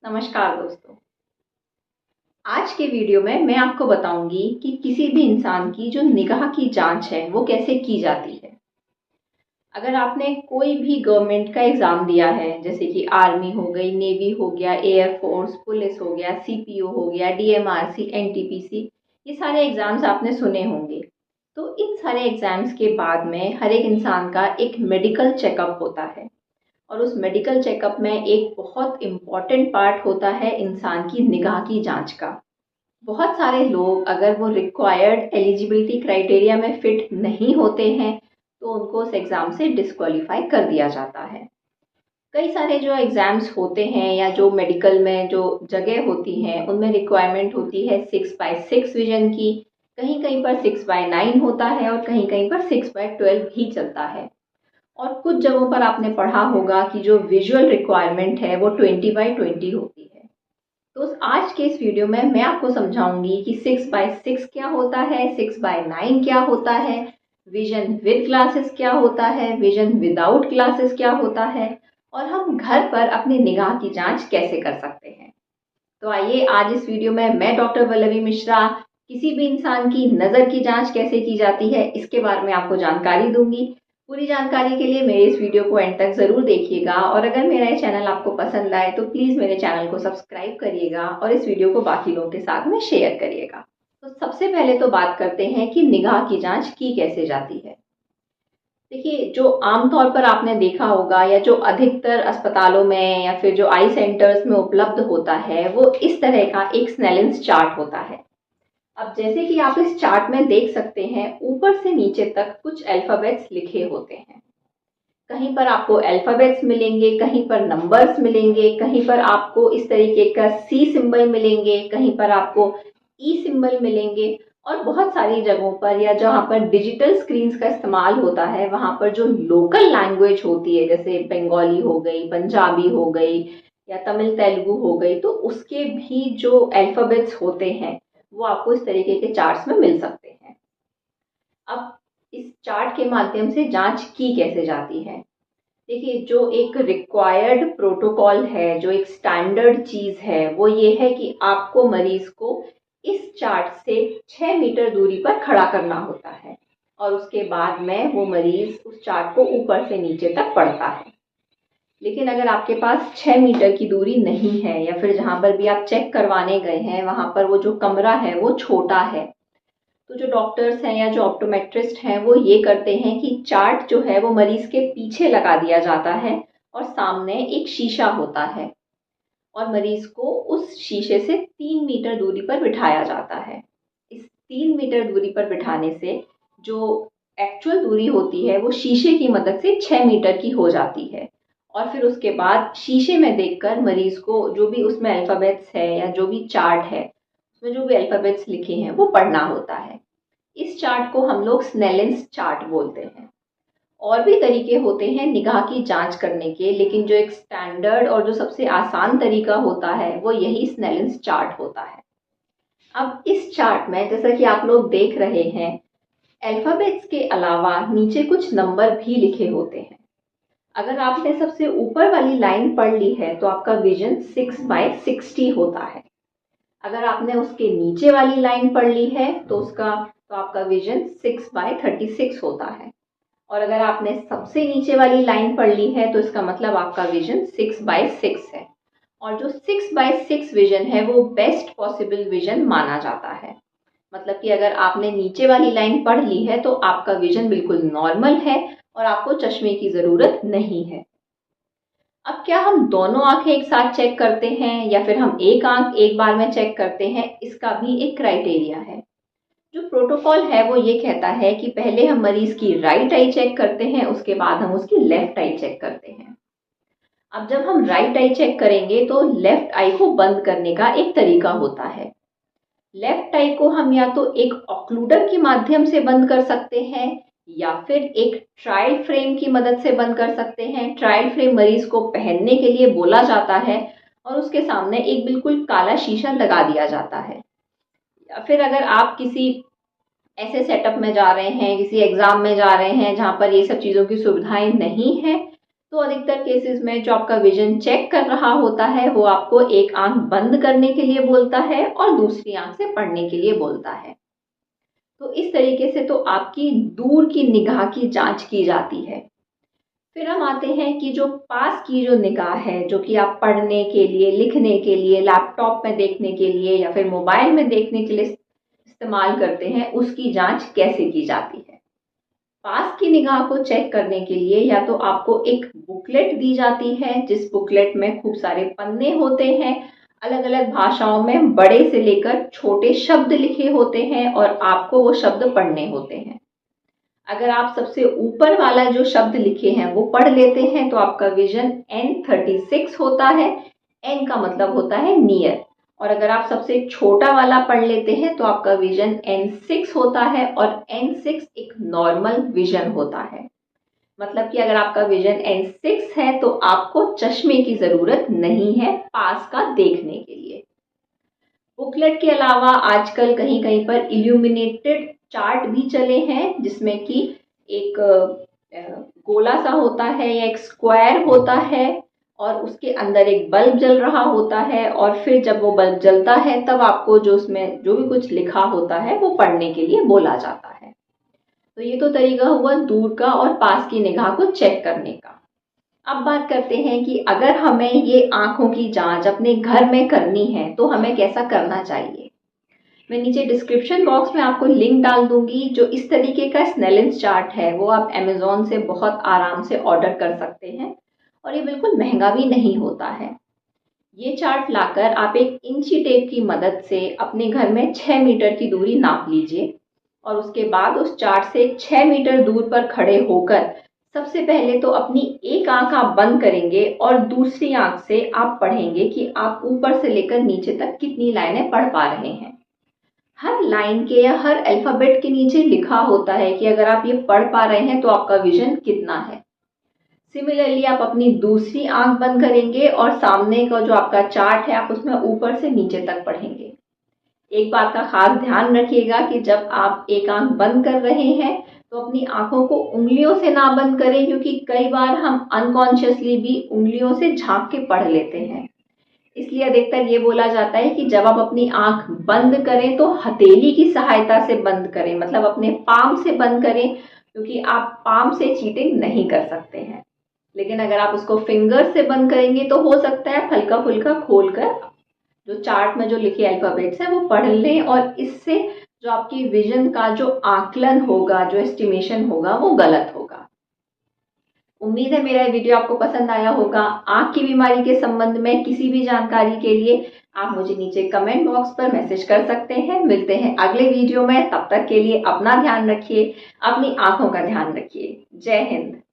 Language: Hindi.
नमस्कार दोस्तों। आज के वीडियो में मैं आपको बताऊंगी कि किसी भी इंसान की जो निगाह की जांच है वो कैसे की जाती है। अगर आपने कोई भी गवर्नमेंट का एग्ज़ाम दिया है, जैसे कि आर्मी हो गई, नेवी हो गया, एयरफोर्स, पुलिस हो गया, सीपीओ हो गया, डीएमआरसी, एनटीपीसी, ये सारे एग्ज़ाम्स आपने सुने होंगे। तो इन सारे एग्ज़ाम्स के बाद में हर एक इंसान का एक मेडिकल चेकअप होता है और उस मेडिकल चेकअप में एक बहुत इम्पॉर्टेंट पार्ट होता है इंसान की निगाह की जांच का। बहुत सारे लोग अगर वो रिक्वायर्ड एलिजिबिलिटी क्राइटेरिया में फिट नहीं होते हैं तो उनको उस एग्ज़ाम से डिस्क्वालीफाई कर दिया जाता है। कई सारे जो एग्ज़ाम्स होते हैं या जो मेडिकल में जो जगह होती हैं उनमें रिक्वायरमेंट होती है 6x6 विजन की। कहीं कहीं पर 6x9 होता है और कहीं कहीं पर 6x12 भी चलता है। और कुछ जगहों पर आपने पढ़ा होगा कि जो विजुअल रिक्वायरमेंट है वो 20x20 होती है। तो आज के इस वीडियो में मैं आपको समझाऊंगी कि 6x6 क्या होता है, 6x9 क्या होता है, विजन विद ग्लासेस क्या होता है, विजन विदाउट ग्लासेस क्या होता है और हम घर पर अपनी निगाह की जांच कैसे कर सकते हैं। तो आइए आज इस वीडियो में मैं डॉक्टर वल्लभी मिश्रा किसी भी इंसान की नज़र की जांच कैसे की जाती है इसके बारे में आपको जानकारी दूंगी। पूरी जानकारी के लिए मेरे इस वीडियो को एंड तक ज़रूर देखिएगा और अगर मेरा ये चैनल आपको पसंद आए तो प्लीज़ मेरे चैनल को सब्सक्राइब करिएगा और इस वीडियो को बाकी लोगों के साथ में शेयर करिएगा। तो सबसे पहले तो बात करते हैं कि निगाह की जांच की कैसे जाती है। देखिए, जो आमतौर पर आपने देखा होगा या जो अधिकतर अस्पतालों में या फिर जो आई सेंटर्स में उपलब्ध होता है वो इस तरह का एक स्नेलिंस चार्ट होता है। अब जैसे कि आप इस चार्ट में देख सकते हैं, ऊपर से नीचे तक कुछ अल्फ़ाबेट्स लिखे होते हैं। कहीं पर आपको अल्फ़ाबेट्स मिलेंगे, कहीं पर नंबर्स मिलेंगे, कहीं पर आपको इस तरीके का सी सिंबल मिलेंगे, कहीं पर आपको ई सिंबल मिलेंगे और बहुत सारी जगहों पर या जहाँ पर डिजिटल स्क्रीन्स का इस्तेमाल होता है वहाँ पर जो लोकल लैंग्वेज होती है, जैसे बंगाली हो गई, पंजाबी हो गई या तमिल तेलुगु हो गई, तो उसके भी जो अल्फ़ाबेट्स होते हैं वो आपको इस तरीके के चार्ट्स में मिल सकते हैं। अब इस चार्ट के माध्यम से जांच की कैसे जाती है। देखिए, जो एक रिक्वायर्ड प्रोटोकॉल है, जो एक स्टैंडर्ड चीज़ है वो ये है कि आपको मरीज को इस चार्ट से 6 मीटर दूरी पर खड़ा करना होता है और उसके बाद में वो मरीज उस चार्ट को ऊपर से नीचे तक पढ़ता है। लेकिन अगर आपके पास 6 मीटर की दूरी नहीं है या फिर जहाँ पर भी आप चेक करवाने गए हैं वहाँ पर वो जो कमरा है वो छोटा है, तो जो डॉक्टर्स हैं या जो ऑप्टोमेट्रिस्ट हैं वो ये करते हैं कि चार्ट जो है वो मरीज के पीछे लगा दिया जाता है और सामने एक शीशा होता है और मरीज को उस शीशे से 3 मीटर दूरी पर बिठाया जाता है। इस 3 मीटर दूरी पर बिठाने से जो एक्चुअल दूरी होती है वो शीशे की मदद से 6 मीटर की हो जाती है और फिर उसके बाद शीशे में देखकर मरीज को जो भी उसमें अल्फ़ाबेट्स है या जो भी चार्ट है उसमें जो भी अल्फ़ाबेट्स लिखे हैं वो पढ़ना होता है। इस चार्ट को हम लोग स्नेलिंस चार्ट बोलते हैं। और भी तरीके होते हैं निगाह की जांच करने के, लेकिन जो एक स्टैंडर्ड और जो सबसे आसान तरीका होता है वो यही स्नेलिंस चार्ट होता है। अब इस चार्ट में जैसा कि आप लोग देख रहे हैं, अल्फ़ाबेट्स के अलावा नीचे कुछ नंबर भी लिखे होते हैं। अगर आपने सबसे ऊपर वाली लाइन पढ़ ली है तो आपका विजन 6x60 होता है। अगर आपने उसके नीचे वाली लाइन पढ़ ली है तो आपका विजन 6x36 होता है और अगर आपने सबसे नीचे वाली लाइन पढ़ ली है तो इसका मतलब आपका विजन 6x6 है और जो 6x6 विजन है वो बेस्ट पॉसिबल विजन माना जाता है। मतलब कि अगर आपने नीचे वाली लाइन पढ़ ली है तो आपका विजन बिल्कुल नॉर्मल है और आपको चश्मे की ज़रूरत नहीं है। अब क्या हम दोनों आंखें एक साथ चेक करते हैं या फिर हम एक आंख एक बार में चेक करते हैं, इसका भी एक क्राइटेरिया है। जो प्रोटोकॉल है वो ये कहता है कि पहले हम मरीज की राइट आई चेक करते हैं, उसके बाद हम उसकी लेफ्ट आई चेक करते हैं। अब जब हम राइट आई चेक करेंगे तो लेफ्ट आई को बंद करने का एक तरीका होता है। लेफ्ट आई को हम या तो एक ऑक्लूडर के माध्यम से बंद कर सकते हैं या फिर एक ट्रायल फ्रेम की मदद से बंद कर सकते हैं। ट्रायल फ्रेम मरीज को पहनने के लिए बोला जाता है और उसके सामने एक बिल्कुल काला शीशा लगा दिया जाता है। या फिर अगर आप किसी ऐसे सेटअप में जा रहे हैं, किसी एग्ज़ाम में जा रहे हैं जहाँ पर ये सब चीज़ों की सुविधाएं नहीं है, तो अधिकतर केसेस में जो आपका विजन चेक कर रहा होता है वो आपको एक आंख बंद करने के लिए बोलता है और दूसरी आंख से पढ़ने के लिए बोलता है। तो इस तरीके से तो आपकी दूर की निगाह की जांच की जाती है। फिर हम आते हैं कि जो पास की जो निगाह है, जो कि आप पढ़ने के लिए, लिखने के लिए, लैपटॉप में देखने के लिए या फिर मोबाइल में देखने के लिए इस्तेमाल करते हैं, उसकी जांच कैसे की जाती है। पास की निगाह को चेक करने के लिए या तो आपको एक बुकलेट दी जाती है, जिस बुकलेट में खूब सारे पन्ने होते हैं, अलग अलग भाषाओं में बड़े से लेकर छोटे शब्द लिखे होते हैं और आपको वो शब्द पढ़ने होते हैं। अगर आप सबसे ऊपर वाला जो शब्द लिखे हैं वो पढ़ लेते हैं तो आपका विजन N36 होता है। N का मतलब होता है नियर। और अगर आप सबसे छोटा वाला पढ़ लेते हैं तो आपका विजन N6 होता है और N6 एक नॉर्मल विजन होता है। मतलब कि अगर आपका विजन N6 है तो आपको चश्मे की जरूरत नहीं है पास का देखने के लिए। बुकलेट के अलावा आजकल कहीं कहीं पर इल्यूमिनेटेड चार्ट भी चले हैं, जिसमें कि एक गोला सा होता है या एक स्क्वायर होता है और उसके अंदर एक बल्ब जल रहा होता है और फिर जब वो बल्ब जलता है तब आपको जो उसमें जो भी कुछ लिखा होता है वो पढ़ने के लिए बोला जाता है। तो ये तो तरीका हुआ दूर का और पास की निगाह को चेक करने का। अब बात करते हैं कि अगर हमें ये आंखों की जांच अपने घर में करनी है तो हमें कैसा करना चाहिए। मैं नीचे डिस्क्रिप्शन बॉक्स में आपको लिंक डाल दूंगी। जो इस तरीके का स्नेलिंस चार्ट है वो आप अमेज़ॉन से बहुत आराम से ऑर्डर कर सकते हैं और ये बिल्कुल महंगा भी नहीं होता है। ये चार्ट लाकर आप एक इंची टेप की मदद से अपने घर में 6 मीटर की दूरी नाप लीजिए और उसके बाद उस चार्ट से 6 मीटर दूर पर खड़े होकर सबसे पहले तो अपनी एक आंख आप बंद करेंगे और दूसरी आंख से आप पढ़ेंगे कि आप ऊपर से लेकर नीचे तक कितनी लाइनें पढ़ पा रहे हैं। हर लाइन के या हर अल्फाबेट के नीचे लिखा होता है कि अगर आप ये पढ़ पा रहे हैं तो आपका विजन कितना है। सिमिलरली आप अपनी दूसरी आंख बंद करेंगे और सामने का जो आपका चार्ट है आप उसमें ऊपर से नीचे तक पढ़ेंगे। एक बात का खास ध्यान रखिएगा कि जब आप एक आंख बंद कर रहे हैं तो अपनी आंखों को उंगलियों से ना बंद करें, क्योंकि कई बार हम अनकॉन्शियसली भी उंगलियों से झांक के पढ़ लेते हैं। इसलिए अधिकतर ये बोला जाता है कि जब आप अपनी आंख बंद करें तो हथेली की सहायता से बंद करें, मतलब अपने पाम से बंद करें, क्योंकि आप पाम से चीटिंग नहीं कर सकते हैं। लेकिन अगर आप उसको फिंगर से बंद करेंगे तो हो सकता है हल्का फुल्का खोल कर जो चार्ट में जो लिखे अल्फाबेट्स हैं वो पढ़ लें और इससे जो आपकी विजन का जो आकलन होगा, जो एस्टिमेशन होगा, वो गलत होगा। उम्मीद है मेरा वीडियो आपको पसंद आया होगा। आंख की बीमारी के संबंध में किसी भी जानकारी के लिए आप मुझे नीचे कमेंट बॉक्स पर मैसेज कर सकते हैं। मिलते हैं अगले वीडियो में, तब तक के लिए अपना ध्यान रखिए, अपनी आंखों का ध्यान रखिए। जय हिंद।